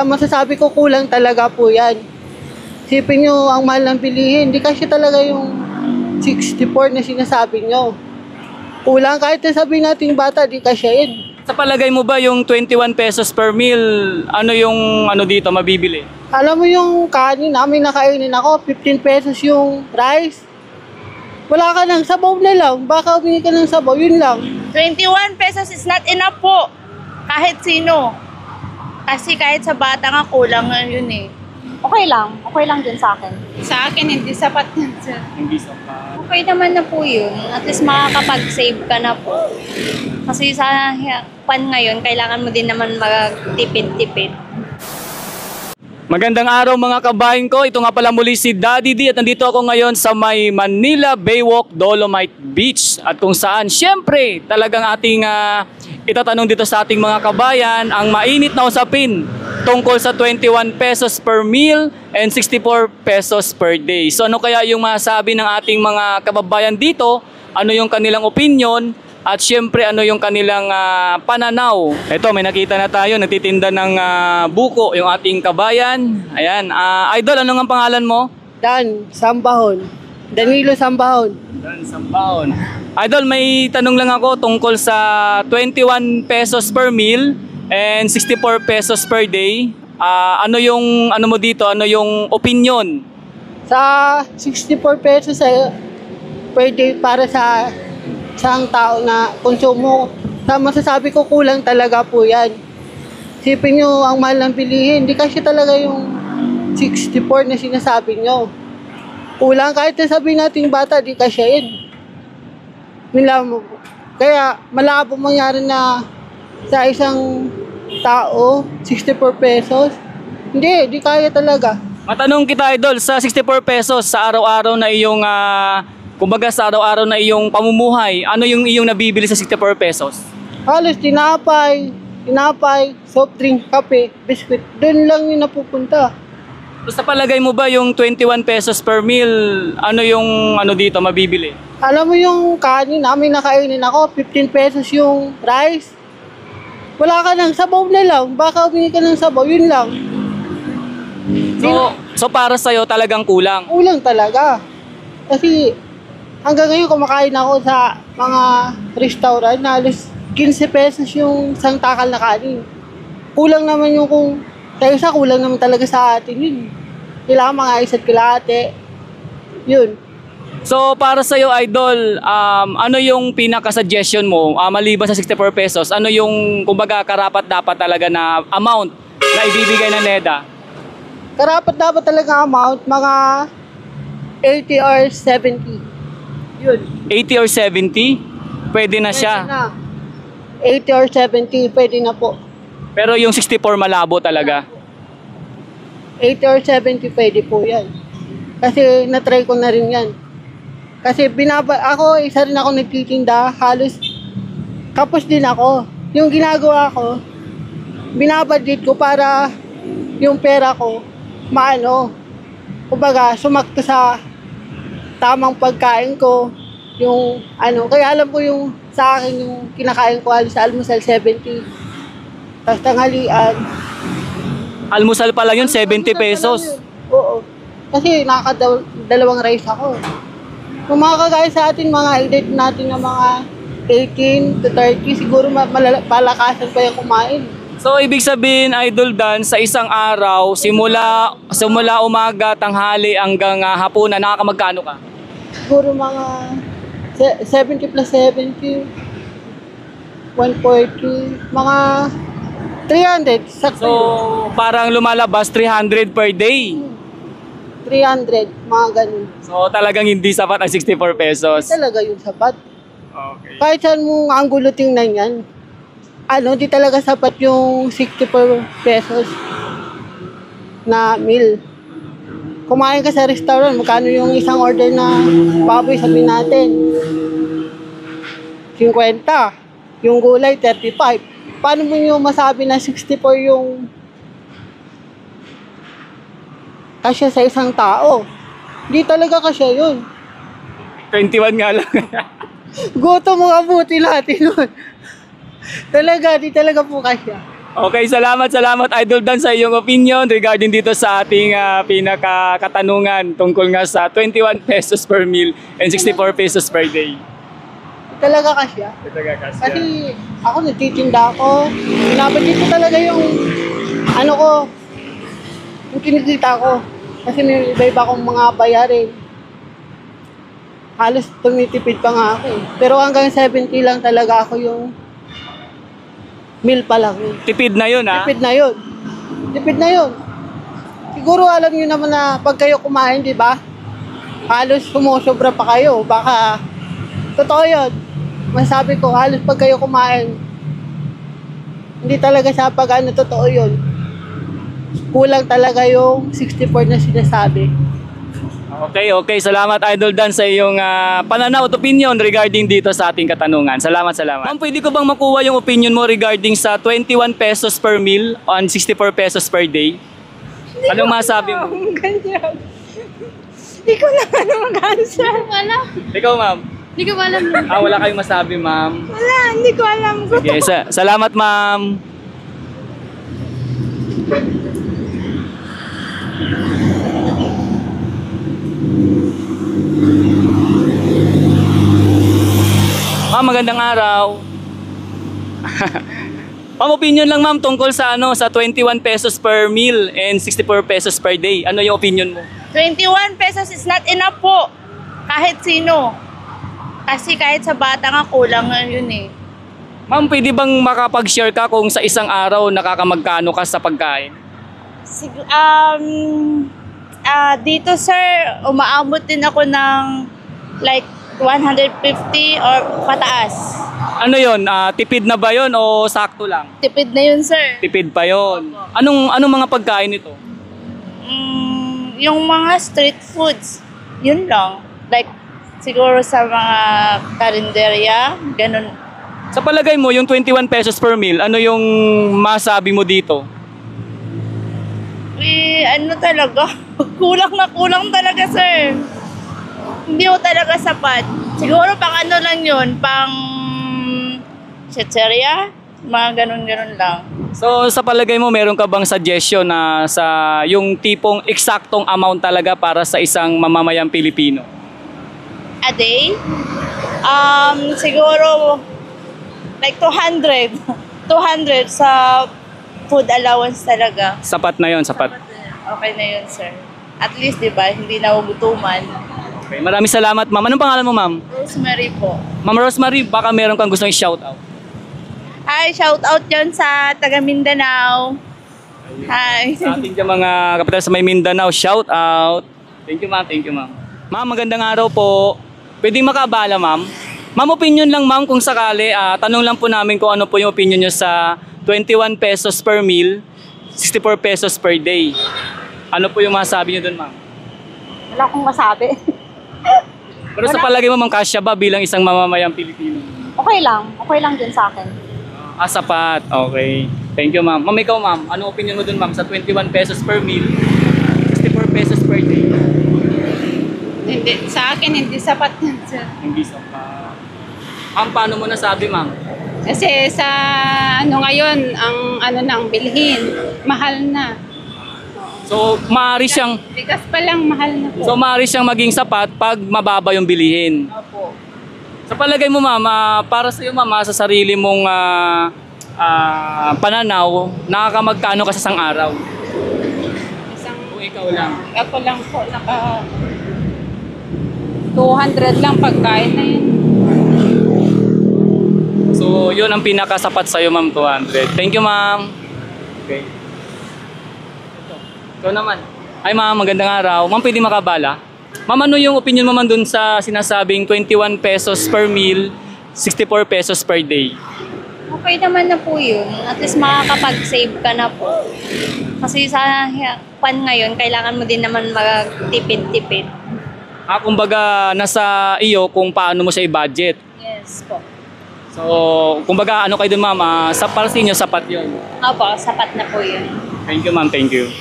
masasabi ko kulang talaga po yan. Isipin nyo, ang mahal ng bilihin, hindi kasi talaga yung 64 na sinasabi nyo. Kulang kahit na sabihin natin bata, di kasya yun. Sa palagay mo ba yung 21 pesos per meal, ano yung dito mabibili? Alam mo yung kanin namin nakainin ako, 15 pesos yung rice. Wala ka ng sabaw na lang, baka humingi ka ng sabaw, yun lang. 21 pesos is not enough po. Kahit sino. Kasi kahit sa bata nga kulang na yun eh. Okay lang din sa akin. Sa akin, hindi sapat yan, sir. Hindi sapat. Okay naman na po yun. At least makakapag-save ka na po. Kasi sa pan ngayon, kailangan mo din naman magtipid-tipid. Magandang araw mga kabayan ko. Ito nga pala muli si Daddy D at nandito ako ngayon sa may Manila Baywalk Dolomite Beach. At kung saan, syempre, talagang ating itatanong dito sa ating mga kabayan ang mainit na usapin tungkol sa 21 pesos per meal and 64 pesos per day. So ano kaya yung masabi ng ating mga kababayan dito? Ano yung kanilang opinion? At syempre ano yung kanilang pananaw. Ito may nakita na tayo, nagtitinda ng buko yung ating kabayan. Ayan, Idol, ano nga pangalan mo? Dan Sambahon. Danilo Sambahon. Dan Sambahon. Idol, may tanong lang ako tungkol sa 21 pesos per meal and 64 pesos per day. Ano yung mo dito? Ano yung opinion? Sa 64 pesos per day para sa isang tao na konsumo, masasabi ko kulang talaga po yan. Isipin nyo, ang mahal ng bilihin, hindi kasi talaga yung 64 na sinasabi nyo. Kulang kahit na sabihin natin bata, di kasya yun. Kaya malabo mangyari na sa isang tao, 64 pesos. Hindi kaya talaga. Matanong kita, Idol, sa 64 pesos sa araw-araw na iyong kumbaga sa araw-araw na iyong pamumuhay, ano yung iyong nabibili sa 64 pesos? Halos tinapay, soft drink, kape, biskuit, doon lang yung napupunta. So, sa palagay mo ba yung 21 pesos per meal, ano yung dito mabibili? Alam mo yung kanin namin nakainin ako, 15 pesos yung rice. Wala ka ng sabaw na lang, baka humingi ka ng sabaw, yun lang. So para sa'yo talagang kulang? Kulang talaga. Kasi hanggang ngayon kumakain ako sa mga restaurant na halos 15 pesos yung isang takal na kanin. Kulang naman yung kung tayo sa kulang naman talaga sa atin yun. Kailangan mga isa't kilate. Yun. So para sa iyo, Idol, ano yung pinaka-suggestion mo maliban sa 64 pesos? Ano yung kumbaga karapat-dapat talaga na amount na ibibigay ng NEDA? Karapat-dapat talaga amount, mga 80 or 70. Yun. 80 or 70? Pwede na siya. Pwede na. 80 or 70, pwede na po. Pero yung 64 malabo talaga. 80 or 70 pwede po yan. Kasi na-try ko na rin yan. Kasi ako, isa rin ako nagtitinda, halos kapos din ako. Yung ginagawa ko, binabudget ko para yung pera ko, kumbaga, sumakto sa tamang pagkain ko, yung kaya alam ko yung sa akin yung kinakain ko halos sa almusal 70. Tapos tanghalian. Almusal pa lang yun, 70 pesos. Oo. Kasi nakakadalawang rice ako. Kung mga kagaya sa atin, mga edad natin na mga 18 to 30, siguro palakasan pa yung kumain. So, ibig sabihin, Idol Dan, sa isang araw, simula umaga, tanghali, hanggang hapunan, nakakamagkano ka? Siguro mga 70 plus 70, 140, mga 300. Sakto. So, parang lumalabas 300 per day. 300, mga ganun. So, talagang hindi sapat ang 64 pesos. Talaga yung sapat. Okay. Kahit saan mong anggulo tingnan yan, di talaga sapat yung 64 pesos na meal. Kumain ka sa restaurant, magkano yung isang order na baboy, sabihin natin? 50. Yung gulay, 35. Paano mo yung masabi na 64 yung kasya sa isang tao? Di talaga kasya yun. 21 nga lang. Gutom mo abuti natin nun. Talaga, di talaga po kasya. Okay, salamat Idol Dan sa iyong opinion regarding dito sa ating pinaka-katanungan tungkol nga sa 21 pesos per meal and 64 pesos per day. Talaga kasya. Kasi ako nagtitinda ako. Binabadget ko talaga yung ano ko, yung kinikita ko. Kasi may iba-iba akong mga bayarin. Halos tumitipid pa nga ako eh. Pero hanggang 70 lang talaga ako yung meal pa lang. Tipid na yun, ha? Tipid na yun. Tipid na yun. Siguro alam niyo naman na pag kayo kumain, di ba? Halos sumusobra pa kayo. Baka, totoo yun. Masabi ko, halos pag kayo kumain, hindi talaga sa pag-ano, totoo yun. Kulang talaga yung 64 na sinasabi. Okay. Salamat Idol Dan sa iyong pananaw at opinion regarding dito sa ating katanungan. Salamat. Ma'am, pwede ko bang makuha yung opinion mo regarding sa 21 pesos per meal on 64 pesos per day? Anong masabi mo? Ganyan. Hindi ko na ano mag-answer. Wala. Ikaw, ma'am? Hindi ko alam. Wala kayong masabi, ma'am. Wala, hindi ko alam. Sige, salamat, ma'am. Ma'am, magandang araw. Ma'am, opinion lang ma'am tungkol sa sa 21 pesos per meal and 64 pesos per day. Ano yung opinion mo? 21 pesos is not enough po. Kahit sino. Kasi kahit sa bata nga kulang na yun eh. Ma'am, pwede bang makapag-share ka kung sa isang araw nakakamagkano ka sa pagkain? Dito sir, umaabot din ako ng like 150 or pataas. Ano yon? Tipid na ba yon o sakto lang? Tipid na yun sir. Tipid pa yon. Anong mga pagkain ito? Yung mga street foods, yun lang. Like siguro sa mga karinderya, ganun. Sa palagay mo, yung 21 pesos per meal, ano yung masabi mo dito? Ano talaga? Kulang talaga sir. Hindi ko talaga sapat. Siguro pang ano lang yun, pang chicheria, mga ganun-ganun lang. So sa palagay mo, meron ka bang suggestion na sa yung tipong eksaktong amount talaga para sa isang mamamayang Pilipino? A day? Siguro like 200. 200 sa food allowance talaga. Sapat na yon, sapat. Okay na yun sir. At least diba, hindi na ugutuman. Okay, maraming salamat ma'am. Anong pangalan mo ma'am? Rosemary po. Ma'am Rosemary, baka meron kang gustong i-shoutout. Hi, shout out dyan sa taga Mindanao. Hi. Sa ating mga kapital sa may Mindanao, shout out. Thank you ma'am. Ma'am, magandang araw po. Pwedeng makabala ma'am? Ma'am, opinion lang ma'am kung sakali. Tanong lang po namin kung ano po yung opinion nyo sa 21 pesos per meal, 64 pesos per day. Ano po yung masabi nyo dun ma'am? Wala akong masabi. Pero sa palagay mo ma'am, kasya ba bilang isang mamamayang Pilipino? Okay lang din sa akin. Sapat. Okay. Thank you ma'am. Ma'am, ikaw ma'am, anong opinion mo dun ma'am sa 21 pesos per meal, 64 pesos per day? Hindi, sa akin hindi sapat yan sir. Hindi sapat. Ma'am, paano mo nasabi ma'am? Kasi sa ngayon, ang bilhin, mahal na. So, maaari siyang Bigas pa lang mahal na po. maging sapat pag mababa yung bilihin. Opo. Sa palagay mo ma'am, para sa iyo ma'am, sa sarili mong pananaw, nakakamagkano ka sa isang araw? Kung ikaw lang. Ako lang po, 200 lang pagkain na yun. So, yun ang pinakasapat sa iyo ma'am, 200. Thank you ma'am. Okay. Ikaw naman. Hi ma'am, magandang araw. Ma'am, pwede makabala? Ma'am, ano yung opinion mo man dun sa sinasabing 21 pesos per meal, 64 pesos per day? Okay naman na po yun. At least makakapag-save ka na po. Kasi sa pan ngayon, kailangan mo din naman magtipid-tipid. Kumbaga, nasa iyo kung paano mo siya i-budget. Yes po. So, kumbaga, ano kayo dun ma'am, para sa inyo, sapat yun. Opo, sapat na po yun. Thank you ma'am, thank you.